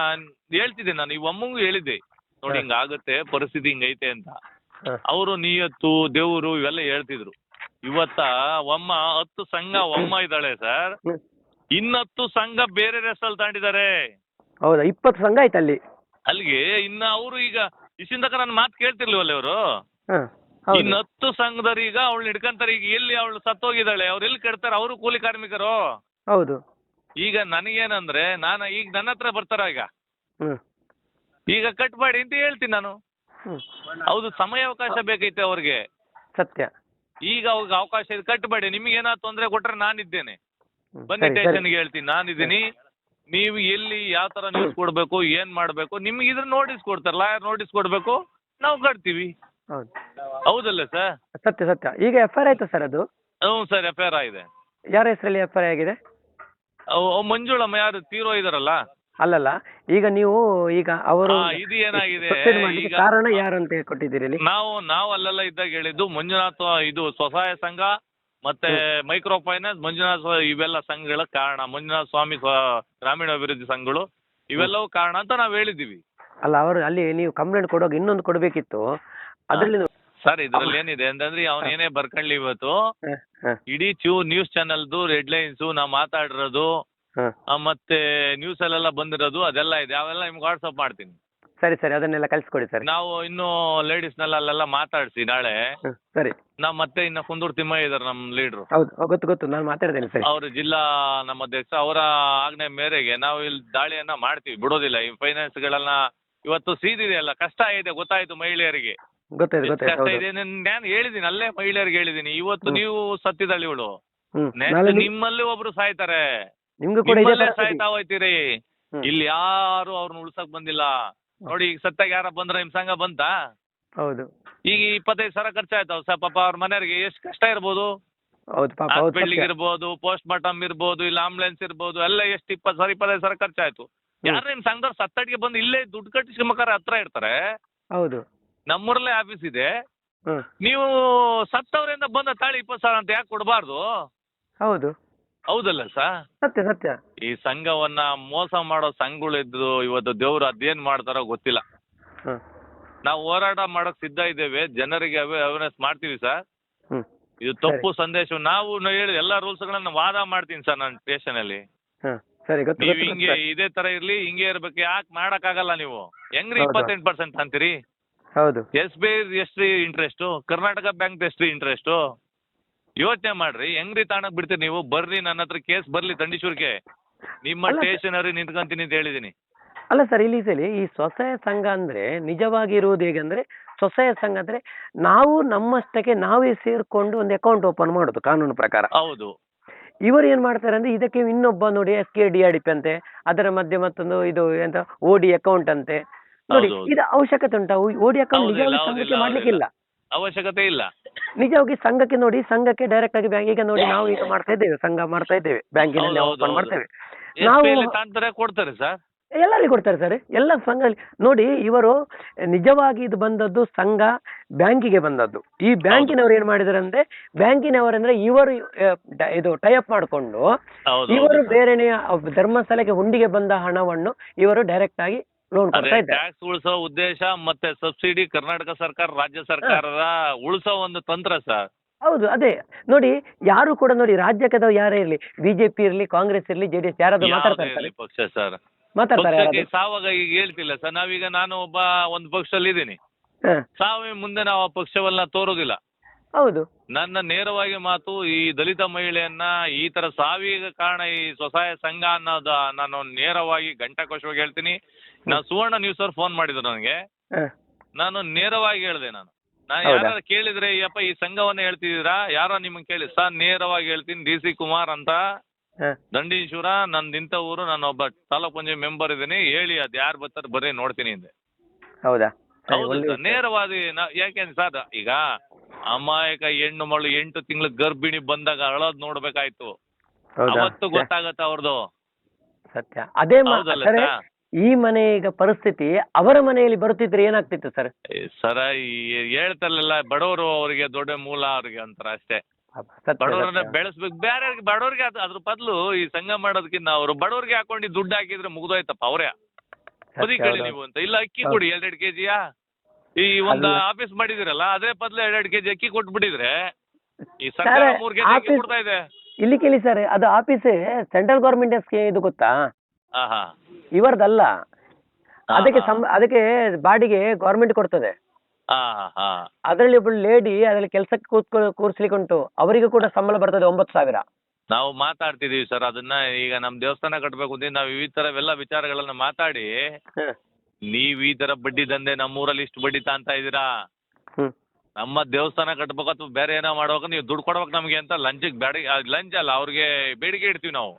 S1: ಹೇಳ್ತಿದ್ದೆ ನಾನು, ಈ ಅಮ್ಮಂಗೂ ಹೇಳಿದ್ದೆ, ನೋಡಿ ಹಿಂಗ ಆಗುತ್ತೆ ಪರಿಸ್ಥಿತಿ, ಹಿಂಗೈತೆ ಅಂತ. ಅವರು ನಿಯತ್ತು, ದೇವ್ರು ಇವೆಲ್ಲ ಹೇಳ್ತಿದ್ರು. ಇವತ್ತ ಒಮ್ಮ 10 ಸಂಘ ಒಮ್ಮ ಇದ್ದಾಳೆ ಸರ್, 10 ಸಂಘ ಬೇರೆ ಹೆಸರಲ್ಲಿ ತಾಂಡಿದ್ದಾರೆ.
S2: ಹೌದಾ? 20 ಸಂಘ ಆಯ್ತು
S1: ಅಲ್ಲಿಗೆ. ಇನ್ನ ಅವರು ಈಗ ಇಷ್ಟಿನ ತನಕ ನನ್ನ ಮಾತು ಕೇಳ್ತಿರ್ಲಿವಲ್ಲ ಇವರು. ಇನ್ನು 10 ಸಂಘದವ್ರು ಈಗ ಅವಳು ಹಿಡ್ಕಂತಾರೆ. ಈಗ ಎಲ್ಲಿ ಅವಳು ಸತ್ತೋಗಿದ್ದಾಳೆ, ಅವ್ರು ಎಲ್ಲಿ ಕೆಡ್ತಾರೆ? ಅವರು ಕೂಲಿ ಕಾರ್ಮಿಕರು.
S2: ಹೌದು.
S1: ಈಗ ನನಗೇನಂದ್ರೆ, ಈಗ ನನ್ನ ಹತ್ರ ಬರ್ತಾರ, ಈಗ ಕಟ್ ಮಾಡಿ ಅಂತ ಹೇಳ್ತೀನಿ ನಾನು. ಹೌದು, ಸಮಯಾವಕಾಶ ಬೇಕೈತೆ ಅವ್ರಿಗೆ.
S2: ಸತ್ಯ.
S1: ಈಗ ಅವ್ರಿಗೆ ಅವಕಾಶ ಇದೆ, ಕಟ್ಟಬೇಡಿ. ನಿಮಗೆ ಏನಾದ್ರು ತೊಂದರೆ ಕೊಟ್ರೆ ನಾನಿದ್ದೇನೆ, ಬನ್ನಿ
S2: ಸರಿ ಸರಿ
S1: ಸ್ಟೇಷನ್ಗೆ ಹೇಳ್ತೀನಿ, ನಾನಿದ್ದೀನಿ. ನೀವು ಎಲ್ಲಿ ಯಾವ ತರ ನ್ಯೂಸ್ ಕೊಡ್ಬೇಕು, ಏನ್ ಮಾಡ್ಬೇಕು, ನಿಮ್ಗೆ ಇದ್ರ ನೋಟಿಸ್ ಕೊಡ್ತಾರೆ, ಲಾಯರ್ ನೋಟಿಸ್ ಕೊಡ್ಬೇಕು, ನಾವು ಕಟ್ತೀವಿ.
S2: ಹೌದು
S1: ಹೌದಲ್ಲ ಸರ್?
S2: ಸತ್ಯ ಸತ್ಯ. ಈಗ ಎಫ್ ಐ ಆರ್ ಆಯ್ತಾ ಸರ್ ಅದು?
S1: ಹ್ಞೂ ಸರ್, FIR ಆಗಿದೆ.
S2: ಯಾರ ಹೆಸರಲ್ಲಿ ಎಫ್ ಐ ಆರ್ ಆಗಿದೆ?
S1: ಮಂಜುಳಮ್ಮ ಯಾರು ತೀರೋ ಇದಾರಲ್ಲ.
S2: ಅಲ್ಲಲ್ಲ, ಈಗ ನೀವು ಈಗ ಅವರು
S1: ಇದು ಏನಾಗಿದೆ
S2: suicide ಮಾಡ್ಲಿಕ್ಕೆ
S1: ಈಗ
S2: ಕಾರಣ ಯಾರು ಅಂತ ಕೊಟ್ಟಿದ್ದೀರಿ ಇಲ್ಲಿ?
S1: ನಾವು ಅಲ್ಲೆಲ್ಲ ಇದ್ದಾಗ ಹೇಳಿದ್ದು ಮಂಜುನಾಥ್, ಇದು ಸ್ವಸಹಾಯ ಸಂಘ ಮತ್ತೆ ಮೈಕ್ರೋ ಫೈನಾನ್ಸ್, ಮಂಜುನಾಥ್ ಇವೆಲ್ಲ ಸಂಘಗಳ ಕಾರಣ, ಮಂಜುನಾಥ ಸ್ವಾಮಿ ಗ್ರಾಮೀಣ ಅಭಿವೃದ್ಧಿ ಸಂಘಗಳು ಇವೆಲ್ಲವೂ ಕಾರಣ ಅಂತ ನಾವು ಹೇಳಿದ್ದೀವಿ.
S2: ಅಲ್ಲ, ಅವರು ಅಲ್ಲಿ ನೀವು ಕಂಪ್ಲೇಂಟ್ ಕೊಡುವಾಗ ಇನ್ನೊಂದು ಕೊಡಬೇಕಿತ್ತು, ಅದರಲ್ಲಿ
S1: ಸರ್ ಇದ್ರಲ್ಲಿ ಏನಿದೆ ಅಂತಂದ್ರೆ ಅವ್ನು ಏನೇ ಬರ್ಕೊಳ್ಳಿ, ಇವತ್ತು ಇಡೀ ನ್ಯೂಸ್ ಚಾನೆಲ್ದು ಹೆಡ್ಲೈನ್ಸು ನಾವು ಮಾತಾಡಿರೋದು ಮತ್ತೆ ನ್ಯೂಸ್ ಅಲ್ಲೆಲ್ಲ ಬಂದಿರೋದು ಅದೆಲ್ಲ ಇದೆ, ಅವೆಲ್ಲ ನಿಮ್ಗೆ ವಾಟ್ಸಪ್ ಮಾಡ್ತೀನಿ.
S2: ಸರಿ ಸರಿ, ಅದನ್ನೆಲ್ಲ ಕಳ್ಸಿಕೊಡಿ ಸರ್.
S1: ನಾವು ಇನ್ನು ಲೇಡೀಸ್ನೆಲ್ಲ ಅಲ್ಲೆಲ್ಲ ಮಾತಾಡಿಸಿ ನಾಳೆ.
S2: ಸರಿ.
S1: ನಾವು ಮತ್ತೆ ಇನ್ನು ಕುಂದೂರು ತಿಮ್ಮಯ್ಯ ಇದಾರೆ ನಮ್ಮ ಲೀಡ್ರು.
S2: ಹೌದು, ಗೊತ್ತು ಗೊತ್ತು, ನಾನು ಮಾತಾಡ್ತೇನೆ ಸರ್.
S1: ಅವರು ಜಿಲ್ಲಾ ನಮ್ಮ ಅಧ್ಯಕ್ಷ, ಅವರ ಆಜ್ಞೆ ಮೇರೆಗೆ ನಾವು ಇಲ್ಲಿ ದಾಳಿಯನ್ನ ಮಾಡ್ತೀವಿ, ಬಿಡೋದಿಲ್ಲ. ಈ ಫೈನಾನ್ಸ್ಗಳನ್ನ ಇವತ್ತು ಸೀದಿದೆ ಅಲ್ಲ, ಕಷ್ಟ ಇದೆ, ಗೊತ್ತಾಯ್ತು ಮಹಿಳೆಯರಿಗೆ
S2: ಗೊತ್ತಾಯ್ತು
S1: ಕಷ್ಟ
S2: ಗೊತ್ತಾಯ್ತು.
S1: ಇದೆ. ನಾನು ಹೇಳಿದ್ದೀನಿ, ಅಲ್ಲೇ ಮಹಿಳೆಯರಿಗೆ ಹೇಳಿದ್ದೀನಿ. ಇವತ್ತು ನೀವು ಸತ್ತಿದ್ದಾಳೆ ಇವಳು,
S2: ನಾಳೆ
S1: ನೆಕ್ಸ್ಟ್ ನಿಮ್ಮಲ್ಲಿ ಒಬ್ರು ಸಾಯ್ತಾರೆ,
S2: ನಿಮ್ಗೂ ಕೂಡ ಇದೆ
S1: ನಿಮ್ಮಲ್ಲೇ
S2: ಪರಿಸ್ಥಿತಿ.
S1: ಸಾಯ್ತಾ ಹೋಯ್ತೀರಿ. ಇಲ್ಲಿ ಯಾರು ಅವ್ರನ್ನ ಉಳ್ಸಕ್ ಬಂದಿಲ್ಲ ನೋಡಿ. ಈಗ ಸತ್ತಾಗ ಯಾರ ಬಂದ್ರ ನಿಮ್ ಸಂಘ ಬಂತಾ?
S2: ಹೌದು.
S1: ಈಗ 25,000 ಖರ್ಚಾಯ್ತಾವ ಸರ್, ಪಾಪ ಅವ್ರ ಮನೆಯವ್ರಿಗೆ ಎಷ್ಟು ಕಷ್ಟ ಇರ್ಬೋದು.
S2: ಹೌದು ಪಾಪ, ಹೌದು
S1: ಹಾಸ್ಪಿಟ್ಲಿಗೆ
S2: ಸತ್ಯ.
S1: ಇರ್ಬೋದು, ಪೋಸ್ಟ್ ಮಾರ್ಟಮ್ ಇರ್ಬೋದು, ಇಲ್ಲ ಆಂಬುಲೆನ್ಸ್ ಇರ್ಬೋದು, ಎಲ್ಲ ಎಷ್ಟು 25,000 ಖರ್ಚಾಯ್ತು. ಯಾರು ನಿಮ್ ಸಂಘದವ್ರು ಸತ್ತಡಿಗೆ ಬಂದು ಇಲ್ಲೇ ದುಡ್ಡು ಕಟ್ಟಿಸ್ಕೊಂಬೇಕಾರೆ ಹತ್ರ ಇರ್ತಾರೆ.
S2: ಹೌದು.
S1: ನಮ್ಮೂರಲ್ಲೇ ಆಫೀಸ್ ಇದೆ. ನೀವು ಸತ್ತವರಿಂದ ಬಂದ ತಾಳಿ 20,000 ಅಂತ ಯಾಕೆ ಕೊಡಬಾರ್ದು?
S2: ಹೌದು.
S1: ಹೌದಲ್ಲ ಸರ್?
S2: ಸತ್ಯ ಸತ್ಯ.
S1: ಈ ಸಂಘವನ್ನ ಮೋಸ ಮಾಡೋ ಸಂಘಗಳಿದ್ದು ಇವತ್ತು ದೇವ್ರು ಅದೇನ್ ಮಾಡ್ತಾರೋ ಗೊತ್ತಿಲ್ಲ. ನಾವು ಹೋರಾಟ ಮಾಡಕ್ ಸಿದ್ಧ ಇದ್ದೇವೆ, ಜನರಿಗೆ ಅವೇರ್ನೆಸ್ ಮಾಡ್ತೀವಿ ಸರ್. ಇದು ತಪ್ಪು ಸಂದೇಶ. ನಾವು ಹೇಳಿ ಎಲ್ಲಾ ರೂಲ್ಸ್ಗಳನ್ನ ವಾದ ಮಾಡ್ತೀನಿ ಸರ್ ನಾನು ಸ್ಟೇಷನ್ ಅಲ್ಲಿ.
S2: ಸರಿ,
S1: ನೀವು ಹಿಂಗೆ ಇದೇ ತರ ಇರ್ಲಿ, ಹಿಂಗೆ ಇರ್ಬೇಕು, ಯಾಕೆ ಮಾಡಕ್ ಆಗಲ್ಲ ನೀವು? ಹೆಂಗ್ರಿ 28% ಅಂತೀರಿ?
S2: ಹೌದು.
S1: SBI ಎಷ್ಟು ಇಂಟ್ರೆಸ್ಟ್, ಕರ್ನಾಟಕ ಬ್ಯಾಂಕ್ ಎಷ್ಟು ಇಂಟ್ರೆಸ್ಟ್? ಯೋಚನೆ ಮಾಡ್ರಿ, ಹೆಂಗ್ರಿ ತಾಣಕ್ ಬಿಡ್ತೀರಿ ನೀವು? ಬರ್ರಿ ನನ್ನ ಹತ್ರ ಕೇಸ್ ಬರ್ಲಿ ದಂಡೀಶ್ವರ್ಗೆ, ನಿಮ್ಮ ಸ್ಟೇಷನರಿ ನಿಂತ್ಕೊಂತೀನಿ ಅಂತ ಹೇಳಿದೀನಿ.
S2: ಅಲ್ಲ ಸರ್, ಇಲ್ಲಿ ಈ ಸ್ವಸಹಾಯ ಸಂಘ ಅಂದ್ರೆ ನಿಜವಾಗಿ ಇರುವುದು ಹೇಗಂದ್ರೆ, ಸ್ವಸಹಾಯ ಸಂಘ ಅಂದ್ರೆ ನಾವು ನಮ್ಮಷ್ಟಕ್ಕೆ ನಾವೇ ಸೇರ್ಕೊಂಡು ಒಂದು ಅಕೌಂಟ್ ಓಪನ್ ಮಾಡೋದು ಕಾನೂನು ಪ್ರಕಾರ.
S1: ಹೌದು.
S2: ಇವರು ಏನ್ ಮಾಡ್ತಾರೆ ಅಂದ್ರೆ, ಇದಕ್ಕೆ ಇನ್ನೊಬ್ಬ ನೋಡಿ SKDRDP ಅಂತೆ, ಅದರ ಮಧ್ಯೆ ಮತ್ತೊಂದು ಇದು ಎಂತ OD ಅಕೌಂಟ್ ಅಂತೆ ನೋಡಿ. ಇದು ಅವಶ್ಯಕತೆ ಉಂಟಾ? OD ಅಕೌಂಟ್ ನಿಜವಾಗಿ ಸಂಘಕ್ಕೆ ಮಾಡ್ಲಿಕ್ಕಿಲ್ಲ,
S1: ಅವಶ್ಯಕತೆ ಇಲ್ಲ.
S2: ನಿಜವಾಗಿ ಸಂಘಕ್ಕೆ ನೋಡಿ, ಸಂಘಕ್ಕೆ ಡೈರೆಕ್ಟ್ ಆಗಿ ಬ್ಯಾಂಕ್. ಈಗ ನೋಡಿ ನಾವು ಈಗ ಮಾಡ್ತಾ ಇದ್ದೇವೆ, ಸಂಘ ಮಾಡ್ತಾ ಇದ್ದೇವೆ, ಬ್ಯಾಂಕಿನಲ್ಲಿ ಓಪನ್ ಮಾಡ್ತೇವೆ ನಾವು.
S1: ಕೊಡ್ತಾರೆ ಸರ್,
S2: ಎಲ್ಲರಿಗೂ ಕೊಡ್ತಾರೆ ಸರ್, ಎಲ್ಲ ಸಂಘ ನೋಡಿ. ಇವರು ನಿಜವಾಗಿ ಇದು ಬಂದದ್ದು ಸಂಘ ಬ್ಯಾಂಕಿಗೆ ಬಂದದ್ದು. ಈ ಬ್ಯಾಂಕಿನವರು ಏನ್ ಮಾಡಿದಾರೆ ಅಂದ್ರೆ, ಬ್ಯಾಂಕಿನವರಂದ್ರೆ ಇವರು ಇದು ಟೈಅಪ್ ಮಾಡಿಕೊಂಡು ಇವರು ಬೇರೆನೆ ಧರ್ಮಸ್ಥಳಕ್ಕೆ ಹುಂಡಿಗೆ ಬಂದ ಹಣವನ್ನು ಇವರು ಡೈರೆಕ್ಟ್ ಆಗಿ ಲೋನ್ ಕೊಡ್ತಾ ಇದ್ದಾರೆ.
S1: ಟ್ಯಾಕ್ಸ್ ಉಳಿಸೋ ಉದ್ದೇಶ ಮತ್ತೆ ಸಬ್ಸಿಡಿ ಕರ್ನಾಟಕ ಸರ್ಕಾರ, ರಾಜ್ಯ ಸರ್ಕಾರದ ಉಳಿಸೋ ಒಂದು ತಂತ್ರ ಸರ್.
S2: ಹೌದು, ಅದೇ ನೋಡಿ. ಯಾರು ಕೂಡ ನೋಡಿ, ರಾಜ್ಯಕ್ಕೆ ಯಾರೇ ಇರ್ಲಿ, BJP ಇರ್ಲಿ, ಕಾಂಗ್ರೆಸ್ ಇರ್ಲಿ, JDS, ಯಾರಾದ್ರೂ ಮಾತಾಡ್ತಾರೆ
S1: ಪಕ್ಷ ಸರ್,
S2: ಮಾತಾಡ್ತಾರೆ.
S1: ಸಾವಾಗ ಈಗ ಹೇಳ್ತಿಲ್ಲ ಸರ್. ನಾವೀಗ ನಾನು ಒಂದು ಪಕ್ಷದಲ್ಲಿ ಇದ್ದೀನಿ, ಸಾವಿ ಮುಂದೆ ನಾವು ಆ ಪಕ್ಷವನ್ನ ತೋರೋದಿಲ್ಲ.
S2: ಹೌದು.
S1: ನನ್ನ ನೇರವಾಗಿ ಮಾತು, ಈ ದಲಿತ ಮಹಿಳೆಯನ್ನ ಈ ತರ ಸಾವಿಗೆ ಕಾರಣ ಈ ಸ್ವಸಹಾಯ ಸಂಘ ಅನ್ನೋದು ನಾನು ನೇರವಾಗಿ ಘಂಟಾಘೋಷವಾಗಿ ಹೇಳ್ತೀನಿ. ನಾನು ಸುವರ್ಣ ನ್ಯೂಸ್ ಅವ್ರು ಫೋನ್ ಮಾಡಿದ್ರು ನನಗೆ, ನಾನು ನೇರವಾಗಿ ಹೇಳಿದೆ. ನಾನು ಯಾರು ಕೇಳಿದ್ರೆ ಯಪ್ಪ ಈ ಸಂಘವನ್ನ ಹೇಳ್ತಿದ್ದೀರಾ, ಯಾರೋ ನಿಮ್ಗೆ ಕೇಳಿ ಸರ್, ನೇರವಾಗಿ ಹೇಳ್ತೀನಿ, DC ಕುಮಾರ್ ಅಂತ, ದಂಡೀಶ್ವರ, ನಂದಿಂತ ಊರು, ನಾನು ಒಬ್ಬ ತಾಲೂಕ್ ಪಂಚಾಯತ್ ಮೆಂಬರ್ ಇದ್ದೀನಿ, ಹೇಳಿ ಅದ್ ಯಾರು ಬರ್ತಾರೆ ಬರ್ರಿ ನೋಡ್ತೀನಿ ಅಂದೆ.
S2: ಹೌದಾ?
S1: ಹೌದು ಸರ್, ನೇರವಾದಿ. ಯಾಕೆಂದ್ರೆ ಸರ್, ಈಗ ಅಮಾಯಕ ಹೆಣ್ಣು ಮಗಳು 8 ತಿಂಗಳ ಗರ್ಭಿಣಿ ಬಂದಾಗ ಅಳೋದ್ ನೋಡ್ಬೇಕಾಯ್ತು, ಅವತ್ತು ಗೊತ್ತಾಗತ್ತ ಅವ್ರದ್ದು.
S2: ಸತ್ಯ. ಅದೇ ಈ ಮನೆ ಈಗ ಪರಿಸ್ಥಿತಿ ಅವರ ಮನೆಯಲ್ಲಿ ಬರುತ್ತಿದ್ರೆ ಏನಾಗ್ತಿತ್ತು ಸರ್?
S1: ಸರ ಹೇಳ್ತಾರಲ್ಲ, ಬಡವರು ಅವರಿಗೆ ದೊಡ್ಡ ಮೂಲ ಅವ್ರಿಗೆ ಅಂತಾರ ಅಷ್ಟೇ. ಬಡವರನ್ನ ಬೆಳೆಸ್ಬೇಕು, ಬೇರೆ ಬಡವ್ರಿಗೆ ಅದ್ರ ಬದಲು ಈ ಸಂಘ ಮಾಡೋದಕ್ಕಿಂತ ಅವರು ಬಡವ್ರಿಗೆ ಹಾಕೊಂಡು ದುಡ್ಡು ಹಾಕಿದ್ರೆ ಮುಗ್ದೋಯ್ತಪ್ಪ. ಅವರೇ ಬದಿ ಕಳಿ ನೀವು ಅಂತ, ಇಲ್ಲ ಅಕ್ಕಿ ಕೊಡಿ 2 ಕೆಜಿಯಾ, ಈ ಒಂದು ಆಫೀಸ್ ಮಾಡಿದಿರಲ್ಲ ಅದೇ ಬದಲು 2 ಕೆಜಿ ಅಕ್ಕಿ ಕೊಟ್ಬಿಟ್ಟಿದ್ರೆ ಈ ಸರ್ಕಾರ 3 ಕೆಜಿ ಅಕ್ಕಿ ಕೊಡ್ತಾ ಇದೆ.
S2: ಇಲ್ಲಿ ಕೇಳಿ ಸರ್, ಅದು ಆಫೀಸ್ ಸೆಂಟ್ರಲ್ ಗವರ್ಮೆಂಟ್ ಇದು ಗೊತ್ತಾ? ಇವರದಲ್ಲ, ಅದಕ್ಕೆ ಬಾಡಿಗೆ ಗವರ್ಮೆಂಟ್ ಕೊಡ್ತದೆ. ಅದರಲ್ಲಿ ಒಬ್ಬಳು ಲೇಡಿ ಅದ್ರಲ್ಲಿ ಕೆಲಸಕ್ಕೆ ಕೂರ್ಸ್ಲಿಕ್ಕೆ ಉಂಟು, ಅವರಿಗೂ ಕೂಡ ಸಂಬಳ ಬರ್ತದೆ 9,000.
S1: ನಾವು ಮಾತಾಡ್ತಿದೀವಿ ಸರ್ ಅದನ್ನ. ಈಗ ನಮ್ ದೇವಸ್ಥಾನ ಕಟ್ಬೇಕು ಅಂತ ನಾವು ಈ ತರವೆಲ್ಲ ವಿಚಾರಗಳನ್ನ ಮಾತಾಡಿ, ನೀವ್ ಈ ತರ ಬಡ್ಡಿ ದಂಧೆ ನಮ್ಮೂರಲ್ಲಿ ಇಷ್ಟು ಬಡ್ಡಿ ತಾಂತ ಇದೀರಾ, ನಮ್ಮ ದೇವಸ್ಥಾನ ಕಟ್ಬೇಕು ಅಥವಾ ಬೇರೆ ಏನೋ ಮಾಡ್ಬೇಕು, ನೀವು ದುಡ್ಡು ಕೊಡ್ಬೇಕು ನಮಗೆ ಅಂತ ಲಂಚಕ್ಕೆ ಲಂಚ್ ಅಲ್ಲ ಅವ್ರಿಗೆ ಬೇಡಿಕೆ ಇಡ್ತೀವಿ ನಾವು.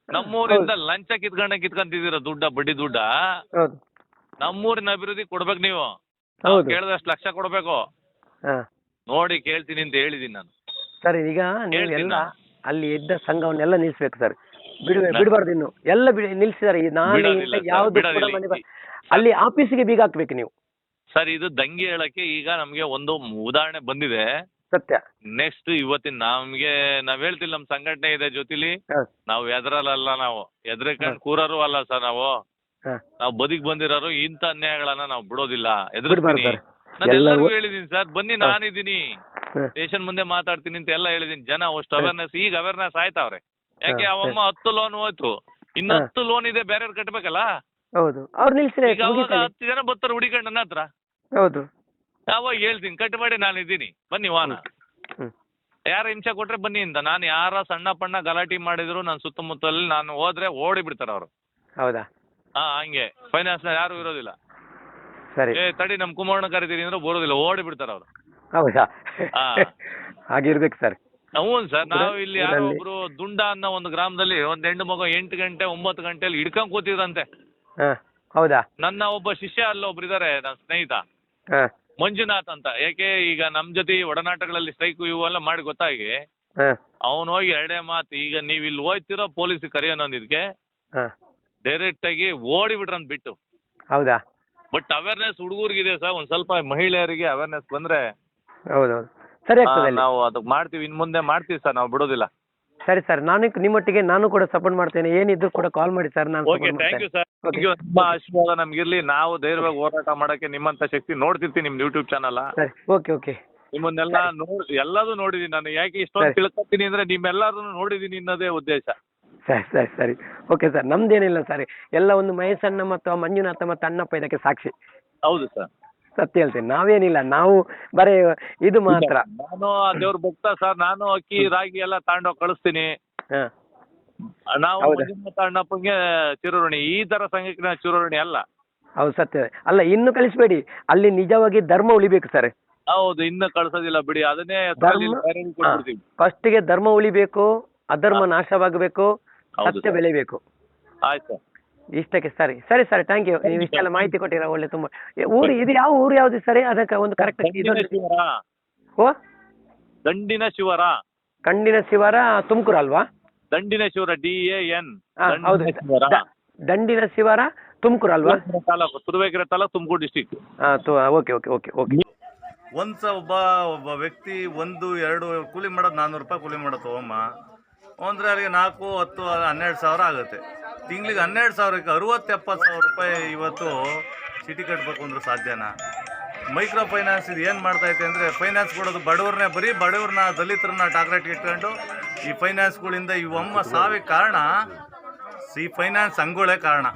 S1: ನಮ್ಮೂರಿಂದ ಲಂಚ ಕಿತ್ಕೊಂತಿದ್ದೀರ ದುಡ್ಡ, ಬಡ್ಡಿ ದುಡ್ಡ.
S2: ಹೌದು
S1: ನಮ್ಮೂರಿನ ಅಭಿವೃದ್ಧಿ ಕೊಡ್ಬೇಕು ನೀವು.
S2: ಹೌದು.
S1: ಕೇಳಿದಷ್ಟು ಲಕ್ಷ ಕೊಡ್ಬೇಕು. ನೋಡಿ ಕೇಳ್ತೀನಿ ಅಂತ ಹೇಳಿದೀನಿ ನಾನು.
S2: ಸರ್ ಈಗ ನೀವೆಲ್ಲ ಅಲ್ಲಿ ಇದ್ದ ಸಂಘವನ್ನೆಲ್ಲ ನಿಲ್ಸ್ಬೇಕು ಸರ್. ಬಿಡಬಾರ್ದು ಇನ್ನು ಎಲ್ಲ ನಿಲ್ಸಿದಾರೆ. ಯಾವ್ದು ಅಲ್ಲಿ ಆಫೀಸಿಗೆ ಬೀಗ ಹಾಕ್ಬೇಕು ನೀವು.
S1: ಸರ್ ಇದು ದಂಗೆ ಹೇಳಕ್ಕೆ ಈಗ ನಮ್ಗೆ ಒಂದು ಉದಾಹರಣೆ ಬಂದಿದೆ.
S2: ಸತ್ಯ.
S1: ನೆಕ್ಸ್ಟ್ ಇವತ್ತಿನ ನಾವ್ ಹೇಳ್ತಿಲ್ಲ, ನಮ್ ಸಂಘಟನೆ ಇದೆ ಜೊತೆಲಿ. ನಾವು ಎದ್ರಲ್ಲ, ನಾವು ಎದ್ರಕಂಡ್ ಕೂರರು ಅಲ್ಲ ಸರ್. ನಾವು ಬದುಕ್ ಬಂದಿರೋರು ಇಂಥ ಅನ್ಯಾಯಗಳನ್ನ ನಾವು ಬಿಡೋದಿಲ್ಲ, ಎದುರಿಸ್ತೀನಿ. ನಾನು ಎಲ್ಲರಿಗೂ ಹೇಳಿದೀನಿ ಸರ್, ಬನ್ನಿ ನಾನಿದ್ದೀನಿ ಸ್ಟೇಷನ್ ಮುಂದೆ ಮಾತಾಡ್ತೀನಿ ಅಂತ ಎಲ್ಲ ಹೇಳಿದೀನಿ. ಜನ ಅಷ್ಟು ಅವೇರ್ನೆಸ್, ಈಗ ಅವೇರ್ನೆಸ್ ಆಯ್ತಾವ್ರೆ. ಯಾಕೆ ಅವಮ್ಮ 10 ಲೋನ್ ಹೋಯ್ತು, ಇನ್ನು 10 ಲೋನ್ ಇದೆ, ಬೇರೆಯವ್ರು ಕಟ್ಬೇಕಲ್ಲ.
S2: ಹೌದು, ಅವ್ರು ನಿಲ್ಸಿದ್ರೆ
S1: 10 ಜನ ಬರ್ತಾರೆ ಹುಡಿಕೊಂಡು ನನ್ನ ಹತ್ರ.
S2: ಹೌದು,
S1: ಯಾವಾಗ ಹೇಳ್ತೀನಿ ಕಟ್ಟಬೇಡಿ, ನಾನು ಇದ್ದೀನಿ, ಬನ್ನಿ ವಾನ. ಯಾರ ಹಿಂಸೆ ಕೊಟ್ರೆ ಬನ್ನಿ ಅಂತ. ನಾನು ಯಾರ ಸಣ್ಣ ಪಣ್ಣ ಗಲಾಟೆ ಮಾಡಿದ್ರು ನನ್ನ ಸುತ್ತಮುತ್ತಲ್ಲಿ ನಾನು ಹೋದ್ರೆ ಓಡಿ ಬಿಡ್ತಾರೆ ಅವರು.
S2: ಹೌದಾ?
S1: ಹಂಗೆ ಫೈನಾನ್ಸ್ ಯಾರು ಇರೋದಿಲ್ಲ.
S2: ಸರಿ,
S1: ತಡಿ ನಮ್ ಕುಮಾರಣ್ಣ ಕರಿತೀನಿ ಅಂದ್ರೆ ಬರೋದಿಲ್ಲ, ಓಡಿ ಬಿಡ್ತಾರೆ ಅವರು.
S2: ಹೌದಾ? ಹಾಗಿರ್ಬೇಕು ಸರ್.
S1: ಹ್ಞೂ ಸರ್. ನಾವು ಇಲ್ಲಿ ಯಾರೋ ಒಬ್ರು ದುಂಡ ಅನ್ನೋ ಒಂದು ಗ್ರಾಮದಲ್ಲಿ ಒಂದು ಹೆಣ್ಣು ಮಗು 8 ಗಂಟೆ 9 ಗಂಟೆಯಲ್ಲಿ ಹಿಡ್ಕೊಂಡ್ ಕೂತಿದ್ರಂತೆ.
S2: ಹೌದಾ? ನನ್ನ
S1: ಒಬ್ಬ ಶಿಷ್ಯ ಅಲ್ಲೊಬ್ರು ಇದಾರೆ, ನನ್ನ ಸ್ನೇಹಿತ ಮಂಜುನಾಥ್ ಅಂತ. ಯಾಕೆ ಈಗ ನಮ್ ಜೊತೆ ಒಡನಾಟಗಳಲ್ಲಿ ಸ್ಟ್ರೈಕ್ ಇವೆಲ್ಲ ಮಾಡಿ ಗೊತ್ತಾಗಿ ಅವನು ಹೋಗಿ 2 ಮಾತು, ಈಗ ನೀವ್ ಇಲ್ಲಿ ಹೋಯ್ತಿರೋ ಪೊಲೀಸ್ ಕರೆಯೋನೊಂದಿದ್ಕೆ ಡೈರೆಕ್ಟ್ ಆಗಿ ಓಡಿ ಬಿಟ್ರಂತ ಬಿಟ್ಟು.
S2: ಹೌದಾ?
S1: ಬಟ್ ಅವೇರ್ನೆಸ್ ಹುಡುಗರಿಗಿದೆ ಸರ್, ಒಂದ್ ಸ್ವಲ್ಪ ಮಹಿಳೆಯರಿಗೆ ಅವೇರ್ನೆಸ್ ಬಂದ್ರೆ
S2: ಹೌದೌದು ಸರಿ ಆಗ್ತದೆ.
S1: ನಾವು ಅದಕ್ಕೆ ಮಾಡ್ತೀವಿ, ಇನ್ ಮುಂದೆ ಮಾಡ್ತೀವಿ ಸರ್, ನಾವು ಬಿಡೋದಿಲ್ಲ.
S2: ಸರಿ ಸರ್, ನಿಮ್ಮೊಟ್ಟಿಗೆ ನಾನು ಕೂಡ ಸಪೋರ್ಟ್ ಮಾಡ್ತೇನೆ. ಏನಿದ್ರು ಕೂಡ ಕಾಲ್ ಮಾಡಿ ಸರ್. ನಾನು
S1: ಓಕೆ, ಥ್ಯಾಂಕ್ ಯು ಸರ್. ನಿಮ್ಮ ಆಶೀರ್ವಾದ ನಮ್ಗಿರ್ಲಿ. ನಾವು ಧೈರ್ಯವಾಗಿ ಹೋರಾಟ ಮಾಡಕ್ಕೆ ನಿಮ್ಮಂತ ಶಕ್ತಿ ನೋಡ್ತಿರ್ತೀನಿ ನಿಮ್ ಯೂಟ್ಯೂಬ್ ಚಾನಲ್.
S2: Okay okay.
S1: ನಿಮ್ಮನ್ನೆಲ್ಲ ಎಲ್ಲದೂ ನೋಡಿದೀನಿ ನಾನು. ಯಾಕೆ ಇಷ್ಟೊಂದು ತಿಳ್ಕೊತೀನಿ ಅಂದ್ರೆ ನಿಮ್ಮೆಲ್ಲರೂ ನೋಡಿದೀನಿ ಅನ್ನೋದೇ ಉದ್ದೇಶ.
S2: ಸರಿ ಸರಿ ಸರಿ, ಓಕೆ ಸರ್. ನಮ್ದೇನಿಲ್ಲ ಸರ್, ಎಲ್ಲ ಒಂದು ಮಹೇಶಣ್ಣ ಮತ್ತು ಮಂಜುನಾಥ ಮತ್ತು ಅಣ್ಣಪ್ಪ ಇದಕ್ಕೆ ಸಾಕ್ಷಿ.
S1: ಹೌದು ಸರ್, ಸತ್ಯ
S2: ಹೇಳ್ತೀನಿ. ನಾವೇನಿಲ್ಲ, ನಾವು ಬರೀ ಇದು ಮಾತ್ರ.
S1: ನಾನು ದೇವ್ರ ಭಕ್ತ ಸರ್. ನಾನು ಅಕ್ಕಿ ರಾಗಿ ಎಲ್ಲ ತಗೊಂಡೋಗಿ ಕಳಿಸ್ತೀನಿ. ನಾವು ಮಂಜುನಾಥ ಅಣ್ಣಪ್ಪಂಗೆ ಚಿರಋಣಿ. ಈ ತರ ಸಂಘಕ್ಕೆ ಚಿರಋಣಿ ಅಲ್ಲ.
S2: ಹೌದು, ಸತ್ಯ. ಅಲ್ಲ, ಇನ್ನು ಕಳಿಸ್ಬೇಡಿ, ಅಲ್ಲಿ ನಿಜವಾಗಿ ಧರ್ಮ ಉಳಿಬೇಕು ಸರ್.
S1: ಹೌದು, ಇನ್ನು ಕಳ್ಸೋದಿಲ್ಲ ಬಿಡಿ, ಅದನ್ನೇ
S2: ಫಸ್ಟಿಗೆ ಧರ್ಮ ಉಳಿಬೇಕು, ಅಧರ್ಮ ನಾಶವಾಗಬೇಕು, ಸತ್ಯ ಬೆಳಿಬೇಕು.
S1: ಆಯ್ತು,
S2: ಇಷ್ಟಕ್ಕೆ. ಸರಿ ಸರಿ ಸರ್, ಥ್ಯಾಂಕ್ ಯು. ನೀವು ಇಷ್ಟೆಲ್ಲ ಮಾಹಿತಿ ಕೊಟ್ಟಿರ, ಒಳ್ಳೆ ತುಂಬಾ. ಊರು ಇದು ಯಾವ ಊರು ಯಾವ್ದು ಸರಿ? ಅದಕ್ಕೆ ಒಂದು ಕರೆಕ್ಟ್. ಓ,
S1: ದಂಡಿನ ಶಿವರ.
S2: ಕಂಡಿನ ಶಿವರ ತುಮಕೂರು ಅಲ್ವಾ?
S1: ದಂಡಿನ ಶಿವರ, DAN.
S2: ಹೌದು, ದಂಡಿನ ಶಿವರ ತುಮಕೂರು ಅಲ್ವಾ?
S1: Taluk Turuvekere taluk, Tumakuru district.
S2: Okay okay okay okay.
S3: ಒಬ್ಬ ವ್ಯಕ್ತಿ 1, 2 ಕೂಲಿ ಮಾಡೋದು 400 ರೂಪಾಯಿ ಕೂಲಿ ಮಾಡೋದು ಹೋಮ ಅಂದರೆ ಅಲ್ಲಿಗೆ 4, 10, 12 ಸಾವಿರ ಆಗುತ್ತೆ. ತಿಂಗಳಿಗೆ 12 ಸಾವಿರಕ್ಕೆ 60-70 ಸಾವಿರ ರೂಪಾಯಿ ಇವತ್ತು ಸಿಟಿ ಕಟ್ಟಬೇಕು ಅಂದ್ರೆ ಸಾಧ್ಯನಾ? ಮೈಕ್ರೋ ಫೈನಾನ್ಸ್ ಇದು ಏನು ಮಾಡ್ತೈತೆ ಅಂದರೆ, ಫೈನಾನ್ಸ್ ಕೊಡೋದು ಬಡವ್ರನ್ನೇ, ಬರೀ ಬಡವ್ರನ್ನ, ದಲಿತರನ್ನ ಟಾರ್ಗೆಟ್ ಇಟ್ಕೊಂಡು ಈ ಫೈನಾನ್ಸ್ಗಳಿಂದ ಇವಮ್ಮ ಸಾವಿಗೆ ಕಾರಣ ಈ ಫೈನಾನ್ಸ್ ಸಂಘಗಳೇ ಕಾರಣ.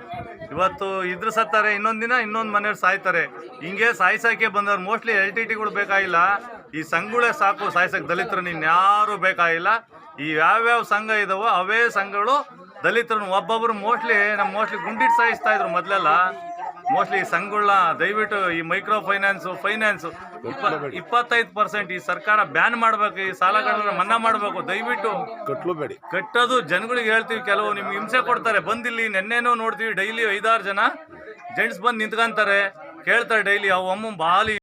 S3: ಇವತ್ತು ಇದ್ರ ಸತ್ತಾರೆ, ಇನ್ನೊಂದು ದಿನ ಇನ್ನೊಂದು ಮನೆಯವ್ರು ಸಾಯ್ತಾರೆ. ಹಿಂಗೆ ಸಾಯ್ಸೋಕ್ಕೆ ಬಂದವ್ರು ಮೋಸ್ಟ್ಲಿ LTTಗಳು ಬೇಕಾಗಿಲ್ಲ, ಈ ಸಂಘಗಳೇ ಸಾಕು ಸಾಯ್ಸಕ್ಕೆ. ದಲಿತರನ್ನ ಇನ್ಯಾರೂ ಬೇಕಾಗಿಲ್ಲ. ಈ ಯಾವ್ಯಾವ ಸಂಘ ಇದಾವೋ ಅವೇ ಸಂಘಗಳು ದಲಿತರನ್ನ ಒಬ್ಬೊಬ್ರು ಮೋಸ್ಟ್ಲಿ ಗುಂಡಿಟ್ಟು ಸಾಯಿಸ್ತಾ ಇದ್ರು ಮೊದಲೆಲ್ಲ. ಮೋಸ್ಟ್ಲಿ ಈ ಸಂಘಗಳನ್ನ ದಯವಿಟ್ಟು ಈ ಮೈಕ್ರೋ ಫೈನಾನ್ಸು 25% ಈ ಸರ್ಕಾರ ಬ್ಯಾನ್ ಮಾಡಬೇಕು. ಈ ಸಾಲಗಳನ್ನ ಮನ್ನಾ ಮಾಡಬೇಕು. ದಯವಿಟ್ಟು
S4: ಕಟ್ಟಬೇಡಿ.
S3: ಕಟ್ಟೋದು ಜನಗಳಿಗೆ ಹೇಳ್ತೀವಿ, ಕೆಲವು ನಿಮ್ಗೆ ಹಿಂಸೆ ಕೊಡ್ತಾರೆ. ಬಂದಿಲ್ಲಿ ನೆನ್ನೆನೂ ನೋಡ್ತೀವಿ, ಡೈಲಿ 5-6 ಜನ ಜೆಂಟ್ಸ್ ಬಂದು ನಿಂತ್ಕೊಂತಾರೆ, ಕೇಳ್ತಾರೆ ಡೈಲಿ. ಅವು ಅಮ್ಮ ಬಾಲಿ